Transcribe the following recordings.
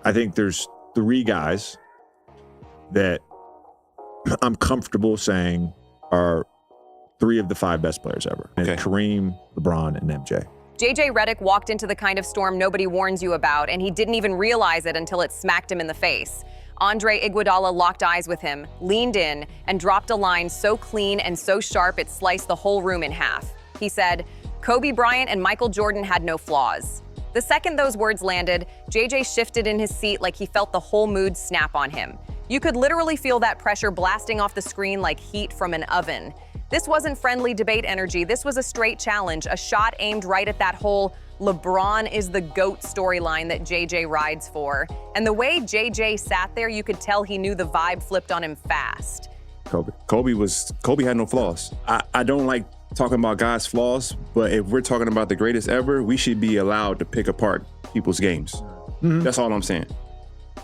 I think there's 3 guys that I'm comfortable saying are 3 of the 5 best players ever. Okay. Kareem, LeBron, and MJ. JJ Redick walked into the kind of storm nobody warns you about, and he didn't even realize it until it smacked him in the face. Andre Iguodala locked eyes with him, leaned in, and dropped a line so clean and so sharp it sliced the whole room in half. He said, "Kobe Bryant and Michael Jordan had no flaws." The second those words landed, JJ shifted in his seat like he felt the whole mood snap on him. You could literally feel that pressure blasting off the screen like heat from an oven. This wasn't friendly debate energy. This was a straight challenge, a shot aimed right at that whole LeBron is the GOAT storyline that JJ rides for. And the way JJ sat there, you could tell he knew the vibe flipped on him fast. Kobe had no flaws. I don't like talking about guys' flaws, but if we're talking about the greatest ever, we should be allowed to pick apart people's games. Mm-hmm. That's all I'm saying.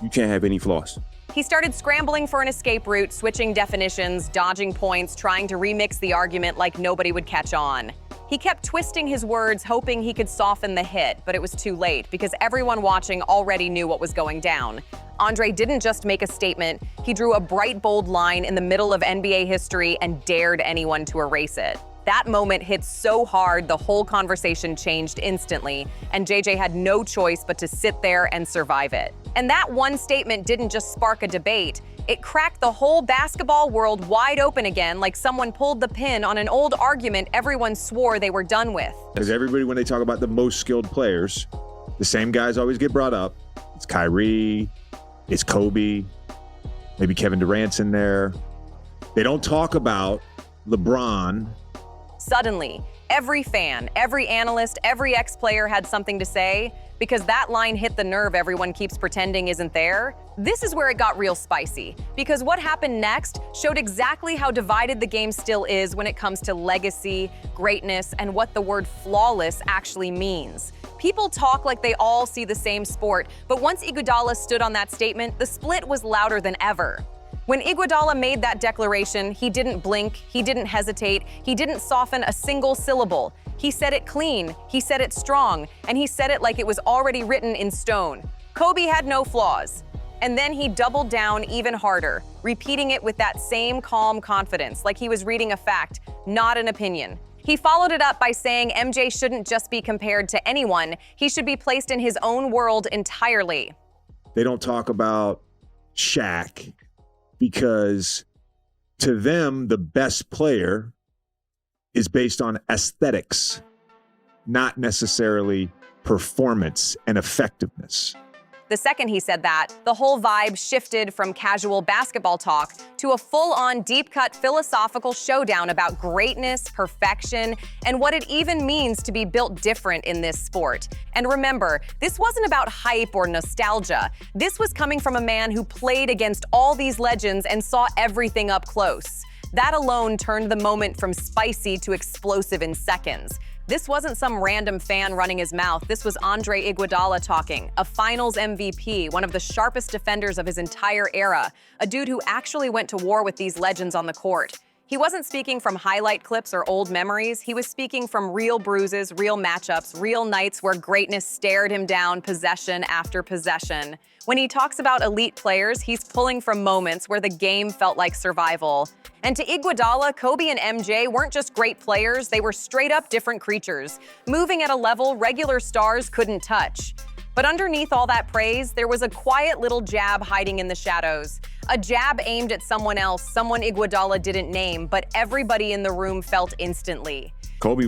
You can't have any flaws. He started scrambling for an escape route, switching definitions, dodging points, trying to remix the argument like nobody would catch on. He kept twisting his words, hoping he could soften the hit, but it was too late because everyone watching already knew what was going down. Andre didn't just make a statement, he drew a bright, bold line in the middle of NBA history and dared anyone to erase it. That moment hit so hard, the whole conversation changed instantly, and JJ had no choice but to sit there and survive it. And that one statement didn't just spark a debate, it cracked the whole basketball world wide open again, like someone pulled the pin on an old argument everyone swore they were done with. Because everybody, when they talk about the most skilled players, the same guys always get brought up. It's Kyrie, it's Kobe, maybe Kevin Durant's in there. They don't talk about LeBron. Suddenly, every fan, every analyst, every ex-player had something to say because that line hit the nerve everyone keeps pretending isn't there. This is where it got real spicy because what happened next showed exactly how divided the game still is when it comes to legacy, greatness, and what the word flawless actually means. People talk like they all see the same sport, but once Iguodala stood on that statement, the split was louder than ever. When Iguodala made that declaration, he didn't blink, he didn't hesitate, he didn't soften a single syllable. He said it clean, he said it strong, and he said it like it was already written in stone. Kobe had no flaws. And then he doubled down even harder, repeating it with that same calm confidence, like he was reading a fact, not an opinion. He followed it up by saying MJ shouldn't just be compared to anyone, he should be placed in his own world entirely. They don't talk about Shaq because to them, the best player is based on aesthetics, not necessarily performance and effectiveness. The second he said that, the whole vibe shifted from casual basketball talk to a full-on deep-cut philosophical showdown about greatness, perfection, and what it even means to be built different in this sport. And remember, this wasn't about hype or nostalgia. This was coming from a man who played against all these legends and saw everything up close. That alone turned the moment from spicy to explosive in seconds. This wasn't some random fan running his mouth. This was Andre Iguodala talking, a finals MVP, one of the sharpest defenders of his entire era, a dude who actually went to war with these legends on the court. He wasn't speaking from highlight clips or old memories. He was speaking from real bruises, real matchups, real nights where greatness stared him down possession after possession. When he talks about elite players, he's pulling from moments where the game felt like survival. And to Iguodala, Kobe and MJ weren't just great players, they were straight up different creatures, moving at a level regular stars couldn't touch. But underneath all that praise, there was a quiet little jab hiding in the shadows. A jab aimed at someone else, someone Iguodala didn't name, but everybody in the room felt instantly. Kobe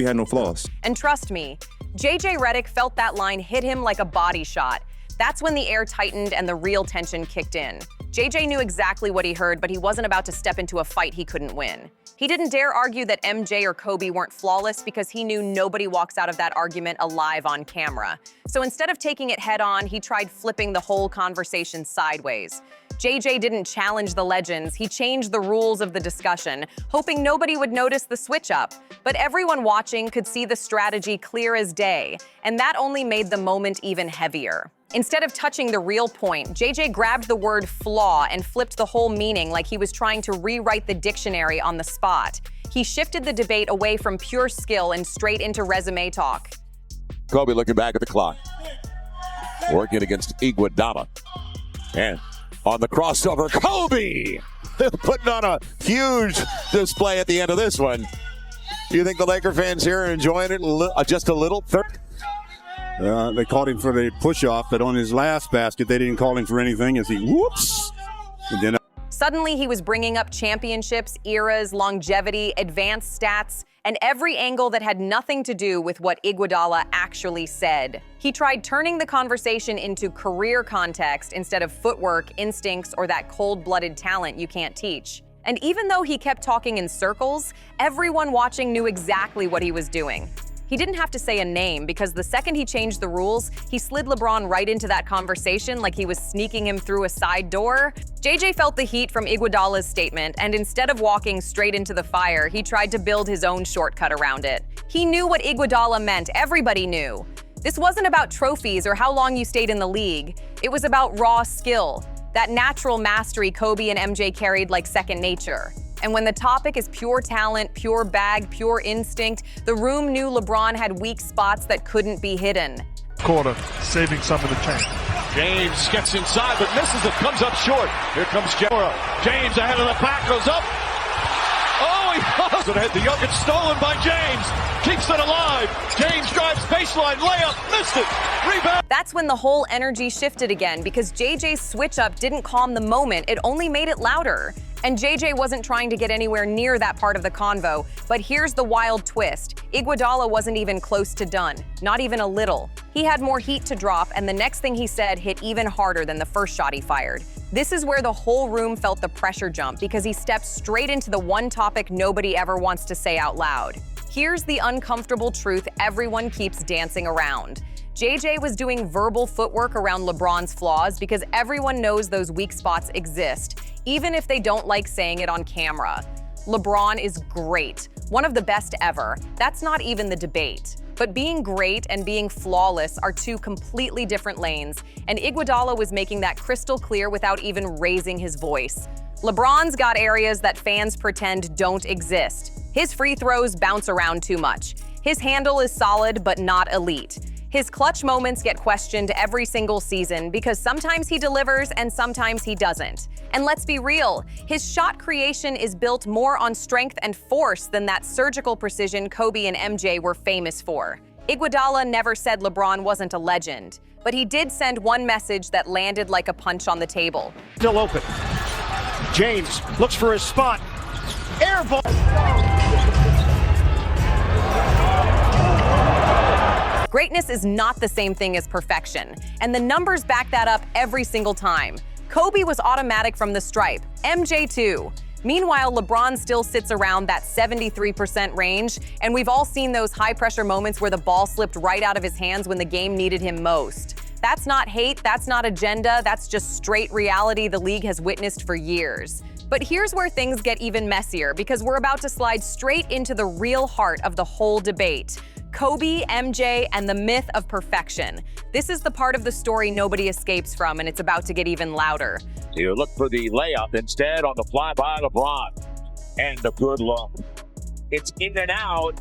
had no flaws. And trust me, JJ Redick felt that line hit him like a body shot. That's when the air tightened and the real tension kicked in. JJ knew exactly what he heard, but he wasn't about to step into a fight he couldn't win. He didn't dare argue that MJ or Kobe weren't flawless because he knew nobody walks out of that argument alive on camera. So instead of taking it head on, he tried flipping the whole conversation sideways. JJ didn't challenge the legends, he changed the rules of the discussion, hoping nobody would notice the switch up. But everyone watching could see the strategy clear as day, and that only made the moment even heavier. Instead of touching the real point, JJ grabbed the word flaw and flipped the whole meaning like he was trying to rewrite the dictionary on the spot. He shifted the debate away from pure skill and straight into resume talk. Kobe looking back at the clock. working against Iguodala. And on the crossover, Kobe putting on a huge display at the end of this one. Do you think the Laker fans here are enjoying it just a little? They called him for the push-off, but on his last basket, they didn't call him for anything as he whoops. And then Suddenly, he was bringing up championships, eras, longevity, advanced stats, and every angle that had nothing to do with what Iguodala actually said. He tried turning the conversation into career context instead of footwork, instincts, or that cold-blooded talent you can't teach. And even though he kept talking in circles, everyone watching knew exactly what he was doing. He didn't have to say a name because the second he changed the rules, he slid LeBron right into that conversation like he was sneaking him through a side door. JJ felt the heat from Iguodala's statement, and instead of walking straight into the fire, he tried to build his own shortcut around it. He knew what Iguodala meant. Everybody knew. This wasn't about trophies or how long you stayed in the league. It was about raw skill, that natural mastery Kobe and MJ carried like second nature. And when the topic is pure talent, pure bag, pure instinct, the room knew LeBron had weak spots that couldn't be hidden. Quarter, saving some of the tank. James gets inside but misses it, comes up short. Here comes James ahead of the pack, goes up. Oh, he lost it. The Jokic stolen by James. Keeps it alive. James drives baseline, layup, missed it. Rebound. That's when the whole energy shifted again because JJ's switch up didn't calm the moment, it only made it louder. And JJ wasn't trying to get anywhere near that part of the convo. But here's the wild twist. Iguodala wasn't even close to done. Not even a little. He had more heat to drop, and the next thing he said hit even harder than the first shot he fired. This is where the whole room felt the pressure jump because he stepped straight into the one topic nobody ever wants to say out loud. Here's the uncomfortable truth everyone keeps dancing around. JJ was doing verbal footwork around LeBron's flaws because everyone knows those weak spots exist, even if they don't like saying it on camera. LeBron is great, one of the best ever. That's not even the debate. But being great and being flawless are two completely different lanes, and Iguodala was making that crystal clear without even raising his voice. LeBron's got areas that fans pretend don't exist. His free throws bounce around too much. His handle is solid but not elite. His clutch moments get questioned every single season because sometimes he delivers and sometimes he doesn't. And let's be real, his shot creation is built more on strength and force than that surgical precision Kobe and MJ were famous for. Iguodala never said LeBron wasn't a legend, but he did send one message that landed like a punch on the table. Still open. James looks for his spot. Air ball. Greatness is not the same thing as perfection, and the numbers back that up every single time. Kobe was automatic from the stripe, MJ too. Meanwhile, LeBron still sits around that 73% range, and we've all seen those high-pressure moments where the ball slipped right out of his hands when the game needed him most. That's not hate, that's not agenda, that's just straight reality the league has witnessed for years. But here's where things get even messier because we're about to slide straight into the real heart of the whole debate. Kobe, MJ, and the myth of perfection. This is the part of the story nobody escapes from, and it's about to get even louder. You look for the layup instead on the fly by LeBron. And a good look. It's in and out.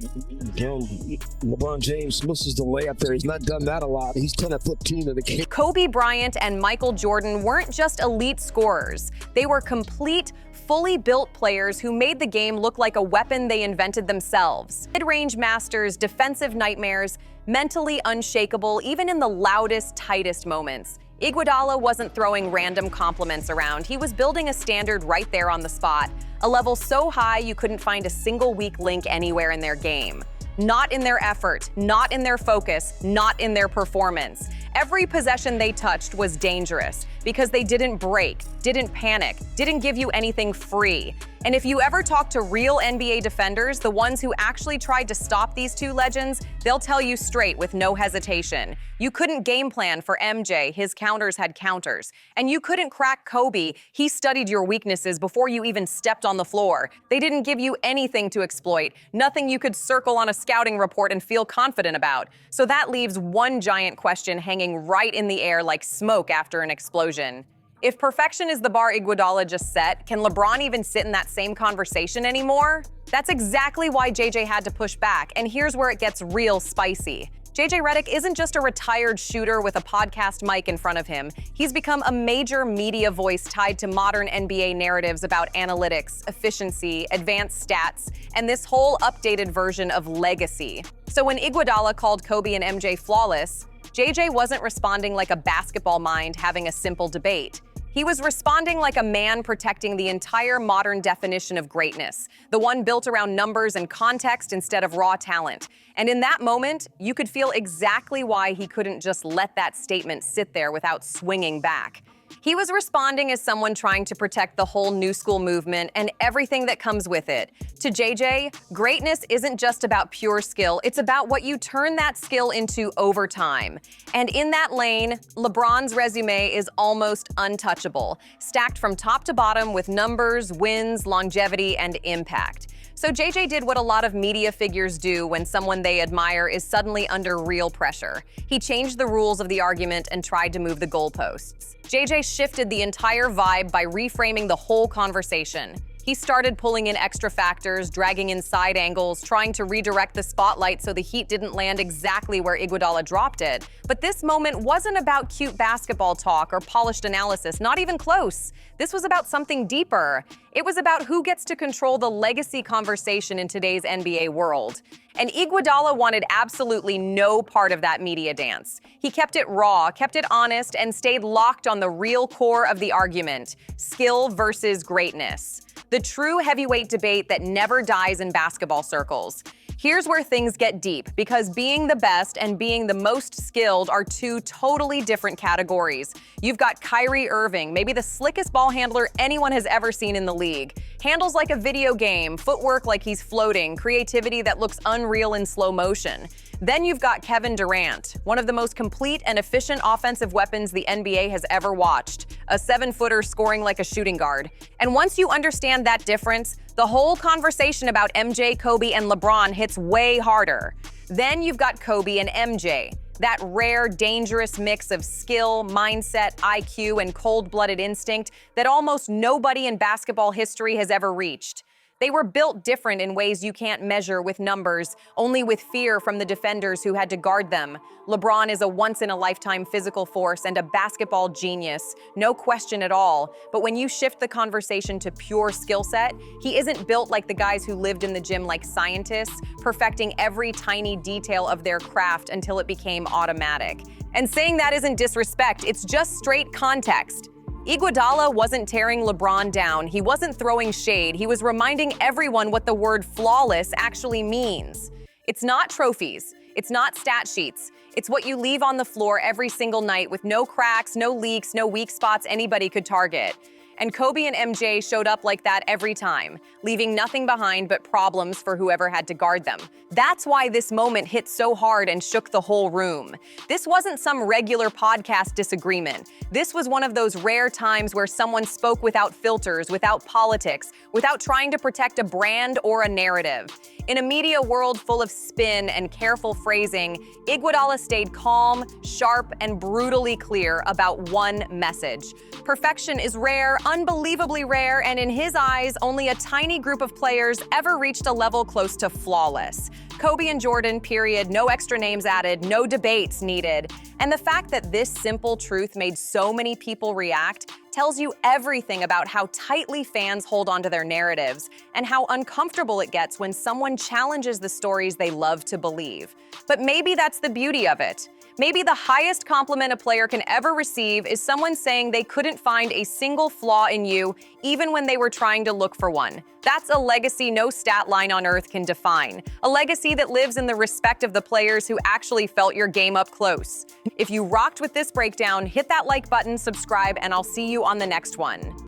LeBron James misses the layup there. He's not done that a lot. He's 10 of 15 in the game. Kobe Bryant and Michael Jordan weren't just elite scorers. They were complete, fully built players who made the game look like a weapon they invented themselves. Mid-range masters, defensive nightmares, mentally unshakable even in the loudest, tightest moments. Iguodala wasn't throwing random compliments around. He was building a standard right there on the spot, a level so high you couldn't find a single weak link anywhere in their game. Not in their effort, not in their focus, not in their performance. Every possession they touched was dangerous because they didn't break, didn't panic, didn't give you anything free. And if you ever talk to real NBA defenders, the ones who actually tried to stop these two legends, they'll tell you straight with no hesitation. You couldn't game plan for MJ, his counters had counters. And you couldn't crack Kobe, he studied your weaknesses before you even stepped on the floor. They didn't give you anything to exploit, nothing you could circle on a scouting report and feel confident about. So that leaves one giant question hanging right in the air like smoke after an explosion. If perfection is the bar Iguodala just set, can LeBron even sit in that same conversation anymore? That's exactly why JJ had to push back, and here's where it gets real spicy. JJ Redick isn't just a retired shooter with a podcast mic in front of him. He's become a major media voice tied to modern NBA narratives about analytics, efficiency, advanced stats, and this whole updated version of legacy. So when Iguodala called Kobe and MJ flawless, JJ wasn't responding like a basketball mind having a simple debate. He was responding like a man protecting the entire modern definition of greatness, the one built around numbers and context instead of raw talent. And in that moment, you could feel exactly why he couldn't just let that statement sit there without swinging back. He was responding as someone trying to protect the whole new school movement and everything that comes with it. To JJ, greatness isn't just about pure skill, it's about what you turn that skill into over time. And in that lane, LeBron's resume is almost untouchable, stacked from top to bottom with numbers, wins, longevity, and impact. So JJ did what a lot of media figures do when someone they admire is suddenly under real pressure. He changed the rules of the argument and tried to move the goalposts. JJ shifted the entire vibe by reframing the whole conversation. He started pulling in extra factors, dragging in side angles, trying to redirect the spotlight so the heat didn't land exactly where Iguodala dropped it. But this moment wasn't about cute basketball talk or polished analysis, not even close. This was about something deeper. It was about who gets to control the legacy conversation in today's NBA world. And Iguodala wanted absolutely no part of that media dance. He kept it raw, kept it honest, and stayed locked on the real core of the argument: skill versus greatness. The true heavyweight debate that never dies in basketball circles. Here's where things get deep, because being the best and being the most skilled are two totally different categories. You've got Kyrie Irving, maybe the slickest ball handler anyone has ever seen in the league. Handles like a video game, footwork like he's floating, creativity that looks unreal in slow motion. Then you've got Kevin Durant, one of the most complete and efficient offensive weapons the NBA has ever watched, a 7-footer scoring like a shooting guard. And once you understand that difference, the whole conversation about MJ, Kobe, and LeBron hits way harder. Then you've got Kobe and MJ, that rare, dangerous mix of skill, mindset, IQ, and cold-blooded instinct that almost nobody in basketball history has ever reached. They were built different in ways you can't measure with numbers, only with fear from the defenders who had to guard them. LeBron is a once-in-a-lifetime physical force and a basketball genius, no question at all. But when you shift the conversation to pure skill set, he isn't built like the guys who lived in the gym like scientists, perfecting every tiny detail of their craft until it became automatic. And saying that isn't disrespect, it's just straight context. Iguodala wasn't tearing LeBron down, he wasn't throwing shade, he was reminding everyone what the word flawless actually means. It's not trophies, it's not stat sheets, it's what you leave on the floor every single night with no cracks, no leaks, no weak spots anybody could target. And Kobe and MJ showed up like that every time, leaving nothing behind but problems for whoever had to guard them. That's why this moment hit so hard and shook the whole room. This wasn't some regular podcast disagreement. This was one of those rare times where someone spoke without filters, without politics, without trying to protect a brand or a narrative. In a media world full of spin and careful phrasing, Iguodala stayed calm, sharp, and brutally clear about one message. Perfection is rare, unbelievably rare, and in his eyes, only a tiny group of players ever reached a level close to flawless. Kobe and Jordan, period, no extra names added, no debates needed. And the fact that this simple truth made so many people react tells you everything about how tightly fans hold onto their narratives and how uncomfortable it gets when someone challenges the stories they love to believe. But maybe that's the beauty of it. Maybe the highest compliment a player can ever receive is someone saying they couldn't find a single flaw in you, even when they were trying to look for one. That's a legacy no stat line on earth can define. A legacy that lives in the respect of the players who actually felt your game up close. If you rocked with this breakdown, hit that like button, subscribe, and I'll see you on the next one.